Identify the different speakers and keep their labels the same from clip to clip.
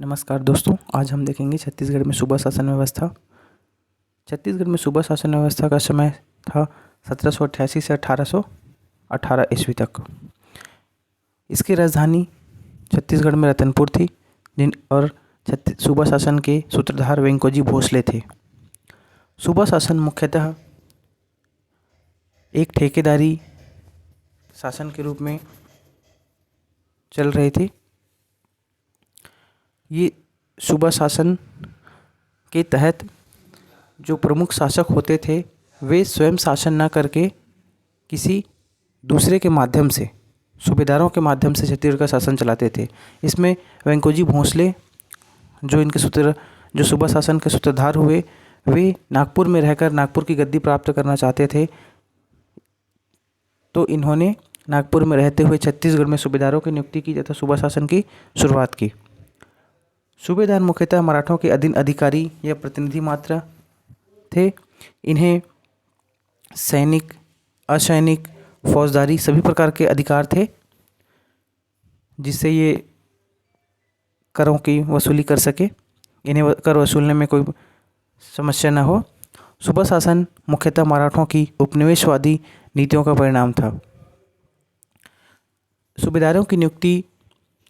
Speaker 1: नमस्कार दोस्तों, आज हम देखेंगे छत्तीसगढ़ में सूबा शासन व्यवस्था। छत्तीसगढ़ में सूबा शासन व्यवस्था का समय था 1788 से 1818 ईस्वी तक। इसकी राजधानी छत्तीसगढ़ में रतनपुर थी, और सूबा शासन के सूत्रधार वेंकोजी भोसले थे। सूबा शासन मुख्यतः एक ठेकेदारी शासन के रूप में चल रहे थे। ये सूबा शासन के तहत जो प्रमुख शासक होते थे वे स्वयं शासन न करके किसी दूसरे के माध्यम से, सूबेदारों के माध्यम से छत्तीसगढ़ का शासन चलाते थे। इसमें वेंकोजी भोसले जो सूबा शासन के सूत्रधार हुए, वे नागपुर में रहकर नागपुर की गद्दी प्राप्त करना चाहते थे। तो इन्होंने नागपुर में रहते हुए छत्तीसगढ़ में सूबेदारों की नियुक्ति की तथा सूबा शासन की शुरुआत की। सूबेदार मुख्यतः मराठों के अधीन अधिकारी या प्रतिनिधि मात्र थे। इन्हें सैनिक, असैनिक, फौजदारी सभी प्रकार के अधिकार थे, जिससे ये करों की वसूली कर सके, इन्हें कर वसूलने में कोई समस्या न हो। सूबा शासन मुख्यतः मराठों की उपनिवेशवादी नीतियों का परिणाम था। सूबेदारों की नियुक्ति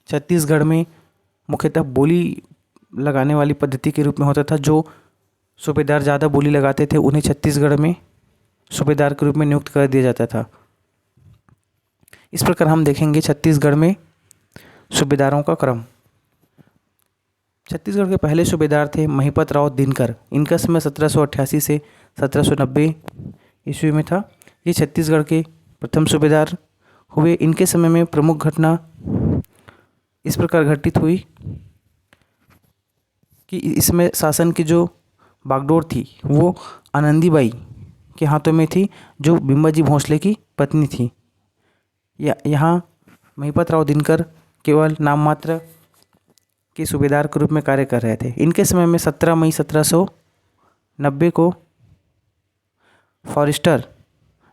Speaker 1: छत्तीसगढ़ में मुख्यतः बोली लगाने वाली पद्धति के रूप में होता था। जो सूबेदार ज़्यादा बोली लगाते थे उन्हें छत्तीसगढ़ में सूबेदार के रूप में नियुक्त कर दिया जाता था। इस प्रकार हम देखेंगे छत्तीसगढ़ में सूबेदारों का क्रम। छत्तीसगढ़ के पहले सूबेदार थे महिपत राव दिनकर। इनका समय 1788 से 1790 ईस्वी में था। ये छत्तीसगढ़ के प्रथम सूबेदार हुए। इनके समय में प्रमुख घटना इस प्रकार घटित हुई कि इसमें शासन की जो बागडोर थी वो आनंदीबाई के हाथों में थी, जो बिम्बाजी भोसले की पत्नी थी। यहाँ महिपत राव दिनकर केवल नाम मात्र के सूबेदार के रूप में कार्य कर रहे थे। इनके समय में 17 मई 1790 को फॉरेस्टर,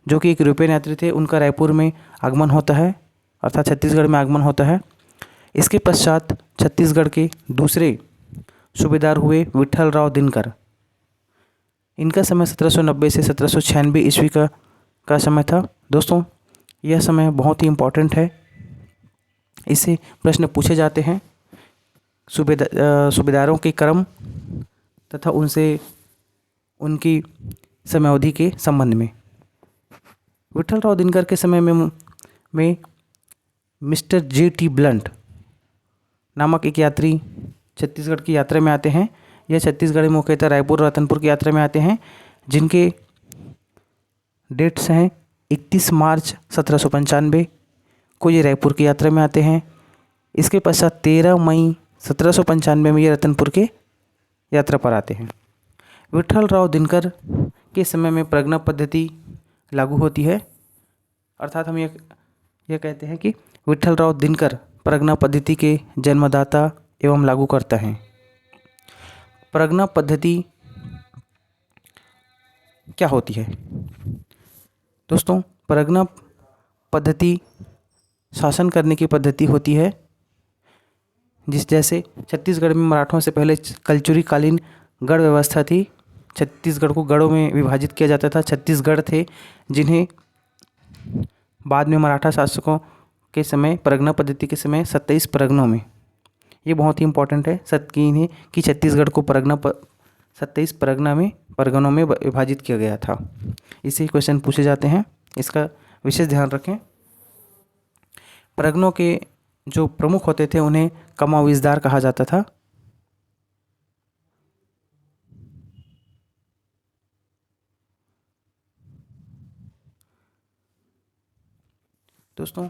Speaker 1: जो कि एक यूरोपियन यात्री थे, उनका रायपुर में आगमन होता है, अर्थात छत्तीसगढ़ में आगमन होता है। इसके पश्चात छत्तीसगढ़ के दूसरे सूबेदार हुए विट्ठल राव दिनकर। इनका समय 1790 से 1796 ईस्वी का समय था। दोस्तों, यह समय बहुत ही इम्पोर्टेंट है। इससे प्रश्न पूछे जाते हैं सूबेदारों के क्रम तथा उनकी समयावधि के संबंध में। विट्ठल राव दिनकर के समय में मिस्टर J.T. ब्लंट नामक एक यात्री छत्तीसगढ़ की यात्रा में आते हैं। यह छत्तीसगढ़ में मुख्यतः रायपुर और रतनपुर की यात्रा में आते हैं, जिनके डेट्स हैं 31 मार्च 1795 को ये रायपुर की यात्रा में आते हैं। इसके पश्चात 13 मई 1795 में ये रतनपुर के यात्रा पर आते हैं। विट्ठल राव दिनकर के समय में परगना पद्धति लागू होती है, अर्थात हम यह कहते हैं कि विट्ठल राव दिनकर परगना पद्धति के जन्मदाता एवं लागू करता है। परगना पद्धति क्या होती है? दोस्तों, परगना पद्धति शासन करने की पद्धति होती है, जैसे छत्तीसगढ़ में मराठों से पहले कलचुरी कालीन गढ़ व्यवस्था थी। छत्तीसगढ़ को गढ़ों में विभाजित किया जाता था। छत्तीसगढ़ थे, जिन्हें बाद में मराठा शासकों के समय, परगना पद्धति के समय 27 परगनों में, ये बहुत ही इंपॉर्टेंट है कि छत्तीसगढ़ को 27 परगनों में विभाजित किया गया था। इससे क्वेश्चन पूछे जाते हैं, इसका विशेष ध्यान रखें। परगनों के जो प्रमुख होते थे उन्हें कमाविजदार कहा जाता था। दोस्तों,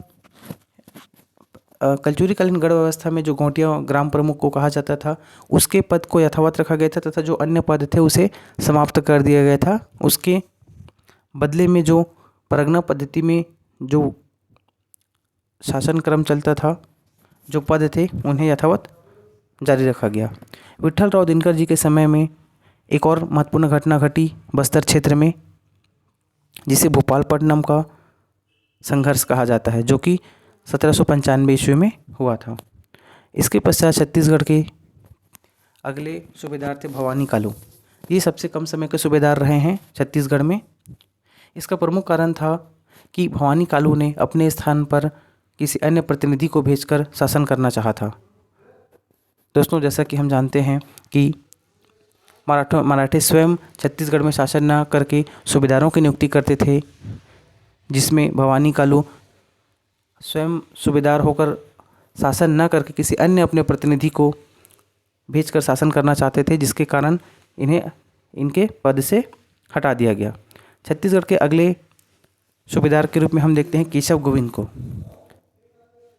Speaker 1: कलचुरी कालीन गढ़ व्यवस्था में जो गोटिया ग्राम प्रमुख को कहा जाता था, उसके पद को यथावत रखा गया था तथा जो अन्य पद थे उसे समाप्त कर दिया गया था। उसके बदले में जो परगना पद्धति में जो शासन क्रम चलता था, जो पद थे उन्हें यथावत जारी रखा गया। विट्ठल राव दिनकर जी के समय में एक और महत्वपूर्ण घटना घटी बस्तर क्षेत्र में, जिसे भोपालपट्टनम का संघर्ष कहा जाता है, जो कि 1795 ईस्वी में हुआ था। इसके पश्चात छत्तीसगढ़ के अगले सूबेदार थे भवानी कालू। ये सबसे कम समय के सूबेदार रहे हैं छत्तीसगढ़ में। इसका प्रमुख कारण था कि भवानी कालू ने अपने स्थान पर किसी अन्य प्रतिनिधि को भेजकर शासन करना चाहा था। दोस्तों, जैसा कि हम जानते हैं कि मराठे स्वयं छत्तीसगढ़ में शासन न करके सूबेदारों की नियुक्ति करते थे, जिसमें भवानी कालू स्वयं सूबेदार होकर शासन न करके किसी अन्य अपने प्रतिनिधि को भेजकर शासन करना चाहते थे, जिसके कारण इन्हें इनके पद से हटा दिया गया। छत्तीसगढ़ के अगले सूबेदार के रूप में हम देखते हैं केशव गोविंद को।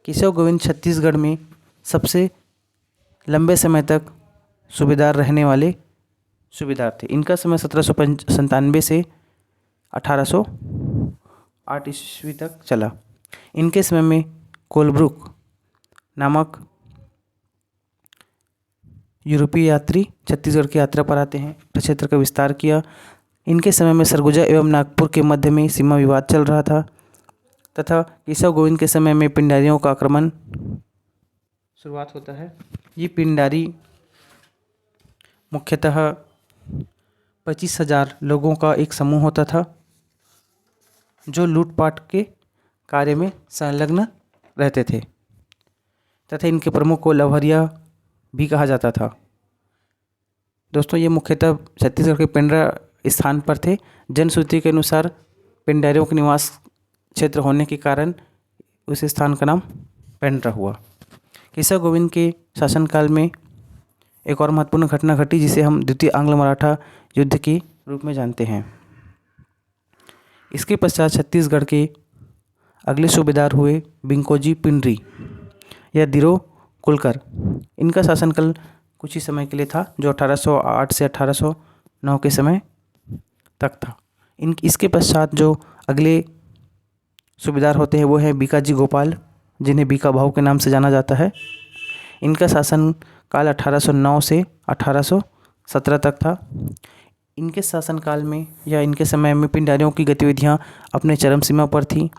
Speaker 1: केशव गोविंद छत्तीसगढ़ में सबसे लंबे समय तक सूबेदार रहने वाले सूबेदार थे। इनका समय 1797 से 1808 ईस्वी तक चला। इनके समय में कोलब्रुक नामक यूरोपीय यात्री छत्तीसगढ़ की यात्रा पर आते हैं, क्षेत्र का विस्तार किया। इनके समय में सरगुजा एवं नागपुर के मध्य में सीमा विवाद चल रहा था तथा केशव गोविंद के समय में पिंडारियों का आक्रमण शुरुआत होता है। ये पिंडारी मुख्यतः 25,000 लोगों का एक समूह होता था, जो लूटपाट के कार्य में संलग्न रहते थे तथा इनके प्रमुख को लवहरिया भी कहा जाता था। दोस्तों, ये मुख्यतः छत्तीसगढ़ के पेंड्रा स्थान पर थे। जनश्रुति के अनुसार पिंडारियों के निवास क्षेत्र होने के कारण उस स्थान का नाम पेंड्रा हुआ। केशव गोविंद के शासनकाल में एक और महत्वपूर्ण घटना घटी, जिसे हम द्वितीय आंग्ल मराठा युद्ध के रूप में जानते हैं। इसके पश्चात छत्तीसगढ़ के अगले सूबेदार हुए बिंकोजी पिंडरी या दिरो कुलकर। इनका शासनकाल कुछ ही समय के लिए था, जो 1808 से 1809 के समय तक था। इसके पश्चात जो अगले सूबेदार होते हैं वो हैं बीकाजी गोपाल, जिन्हें बीका भाऊ के नाम से जाना जाता है। इनका शासन काल 1809 से 1817 तक था। इनके शासनकाल में या इनके समय में पिंडारियों की गतिविधियां अपने चरम सीमा पर थी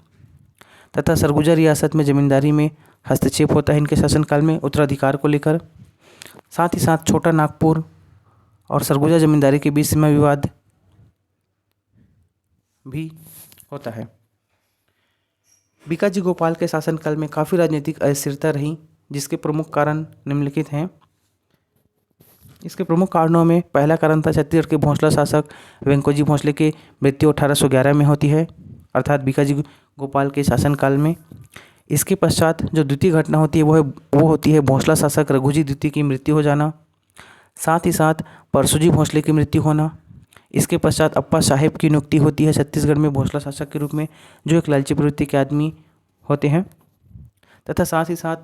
Speaker 1: तथा सरगुजा रियासत में जमींदारी में हस्तक्षेप होता है इनके शासनकाल में उत्तराधिकार को लेकर। साथ ही साथ छोटा नागपुर और सरगुजा जमींदारी के बीच सीमा विवाद भी होता है। बीकाजी गोपाल के शासनकाल में काफ़ी राजनीतिक अस्थिरता रही, जिसके प्रमुख कारण निम्नलिखित हैं। इसके प्रमुख कारणों में पहला कारण था छत्तीसगढ़ के भोंसला शासक वेंकोजी भोंसले की मृत्यु 1811 में होती है, अर्थात बीकाजी गोपाल के शासनकाल में। इसके पश्चात जो द्वितीय घटना होती है वो होती है भोंसला शासक रघुजी द्वितीय की मृत्यु हो जाना, साथ ही साथ परशुजी भोंसले की मृत्यु होना। इसके पश्चात अप्पा साहेब की नियुक्ति होती है छत्तीसगढ़ में भोंसला शासक के रूप में, जो एक लालची प्रवृत्ति के आदमी होते हैं, तथा साथ ही साथ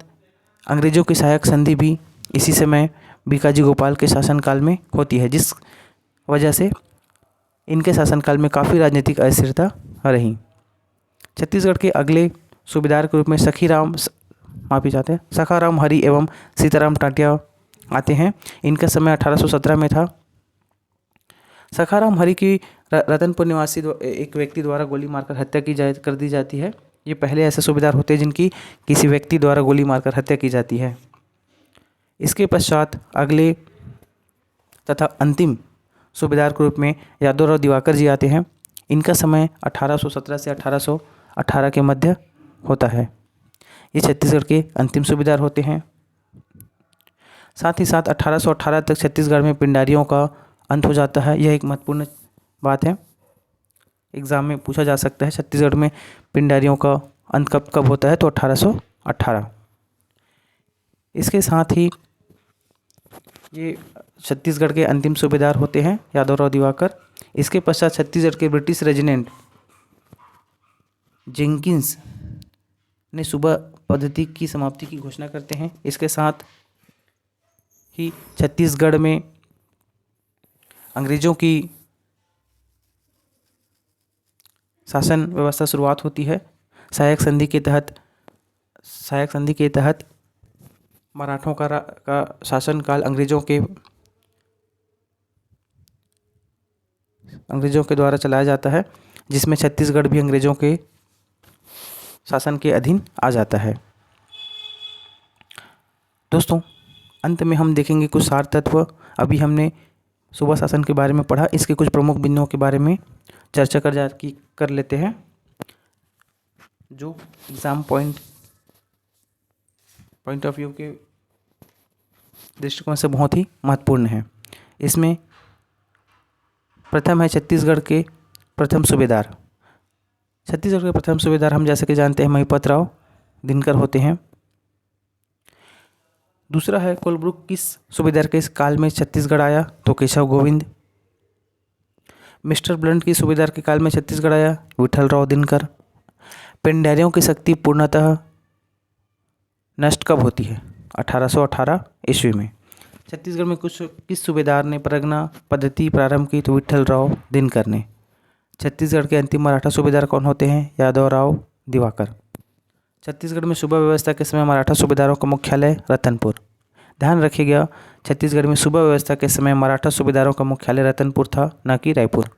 Speaker 1: अंग्रेजों की सहायक संधि भी इसी समय बीकाजी गोपाल के शासनकाल में होती है, जिस वजह से इनके शासनकाल में काफ़ी राजनीतिक अस्थिरता रही। छत्तीसगढ़ के अगले सूबेदार के रूप में सखाराम हरि एवं सीताराम टाटिया आते हैं। इनका समय 1817 में था। सखाराम हरि की रतनपुर निवासी एक व्यक्ति द्वारा गोली मारकर हत्या कर दी जाती है। ये पहले ऐसे सूबेदार होते हैं जिनकी किसी व्यक्ति द्वारा गोली मारकर हत्या की जाती है। इसके पश्चात अगले तथा अंतिम सूबेदार के रूप में यादवराव दिवाकर जी आते हैं। इनका समय 1817 से 1818 के मध्य होता है। ये छत्तीसगढ़ के अंतिम सूबेदार होते हैं। साथ ही साथ 1818 तक छत्तीसगढ़ में पिंडारियों का अंत हो जाता है। यह एक महत्वपूर्ण बात है, एग्ज़ाम में पूछा जा सकता है छत्तीसगढ़ में पिंडारियों का अंत कब होता है, तो 1818। इसके साथ ही ये छत्तीसगढ़ के अंतिम सूबेदार होते हैं यादवराव दिवाकर। इसके पश्चात छत्तीसगढ़ के ब्रिटिश रेजिडेंट जेंकिंस ने सूबा पद्धति की समाप्ति की घोषणा करते हैं। इसके साथ ही छत्तीसगढ़ में अंग्रेजों की शासन व्यवस्था शुरुआत होती है। सहायक संधि के तहत मराठों का शासनकाल अंग्रेजों के द्वारा चलाया जाता है, जिसमें छत्तीसगढ़ भी अंग्रेजों के शासन के अधीन आ जाता है। दोस्तों, अंत में हम देखेंगे कुछ सार तत्व। अभी हमने सूबा शासन के बारे में पढ़ा, इसके कुछ प्रमुख बिंदुओं के बारे में चर्चा कर लेते हैं जो एग्ज़ाम पॉइंट ऑफ व्यू के दृष्टिकोण से बहुत ही महत्वपूर्ण है। इसमें प्रथम है छत्तीसगढ़ के प्रथम सूबेदार। छत्तीसगढ़ के प्रथम सूबेदार हम जैसे कि जानते हैं महिपत राव दिनकर होते हैं। दूसरा है कोलब्रुक किस सूबेदार के इस काल में छत्तीसगढ़ आया, तो केशव गोविंद। मिस्टर ब्लंट की सूबेदार के काल में छत्तीसगढ़ आया, विठल राव दिनकर। पेंडारियों की शक्ति पूर्णतः नष्ट कब होती है, 1818 ईस्वी में। छत्तीसगढ़ में किस सूबेदार ने परगना पद्धति प्रारंभ की, तो विठल राव दिनकर ने। छत्तीसगढ़ के अंतिम मराठा सूबेदार कौन होते हैं, यादव राव दिवाकर। छत्तीसगढ़ में सूबा व्यवस्था के समय मराठा सूबेदारों का मुख्यालय रतनपुर। ध्यान रखिएगा, छत्तीसगढ़ में सूबा व्यवस्था के समय मराठा सूबेदारों का मुख्यालय रतनपुर था, न कि रायपुर।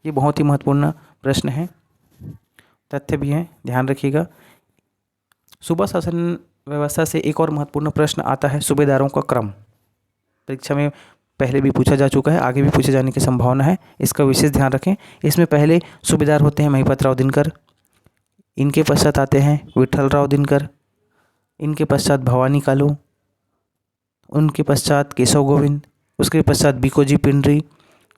Speaker 1: ये बहुत ही महत्वपूर्ण प्रश्न है, तथ्य भी है, ध्यान रखिएगा। सूबा शासन व्यवस्था से एक और महत्वपूर्ण प्रश्न आता है सूबेदारों का क्रम। परीक्षा में पहले भी पूछा जा चुका है, आगे भी पूछे जाने की संभावना है, इसका विशेष ध्यान रखें। इसमें पहले सूबेदार होते हैं महिपत राव दिनकर, इनके पश्चात आते हैं विठल राव दिनकर, इनके पश्चात भवानी कालू, उनके पश्चात केशव गोविंद, उसके पश्चात बीकोजी पिंडरी,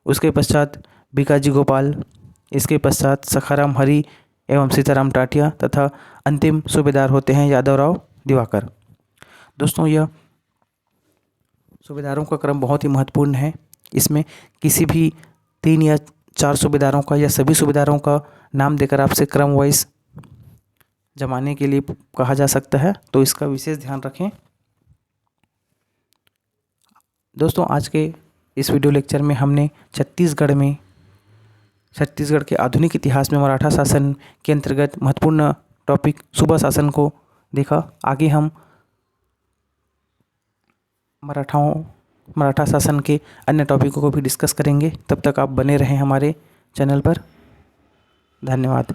Speaker 1: उसके पश्चात बीकाजी गोपाल, इसके पश्चात सखाराम हरी एवं सीताराम टाटिया तथा अंतिम सूबेदार होते हैं यादव राव दिवाकर। दोस्तों, यह सूबेदारों का क्रम बहुत ही महत्वपूर्ण है। इसमें किसी भी 3 या 4 सूबेदारों का या सभी सूबेदारों का नाम देकर आपसे क्रम वाइज जमाने के लिए कहा जा सकता है, तो इसका विशेष ध्यान रखें। दोस्तों, आज के इस वीडियो लेक्चर में हमने छत्तीसगढ़ के आधुनिक इतिहास में मराठा शासन के अंतर्गत महत्वपूर्ण टॉपिक सूबा शासन को देखा। आगे हम मराठा शासन के अन्य टॉपिकों को भी डिस्कस करेंगे। तब तक आप बने रहें हमारे चैनल पर। धन्यवाद।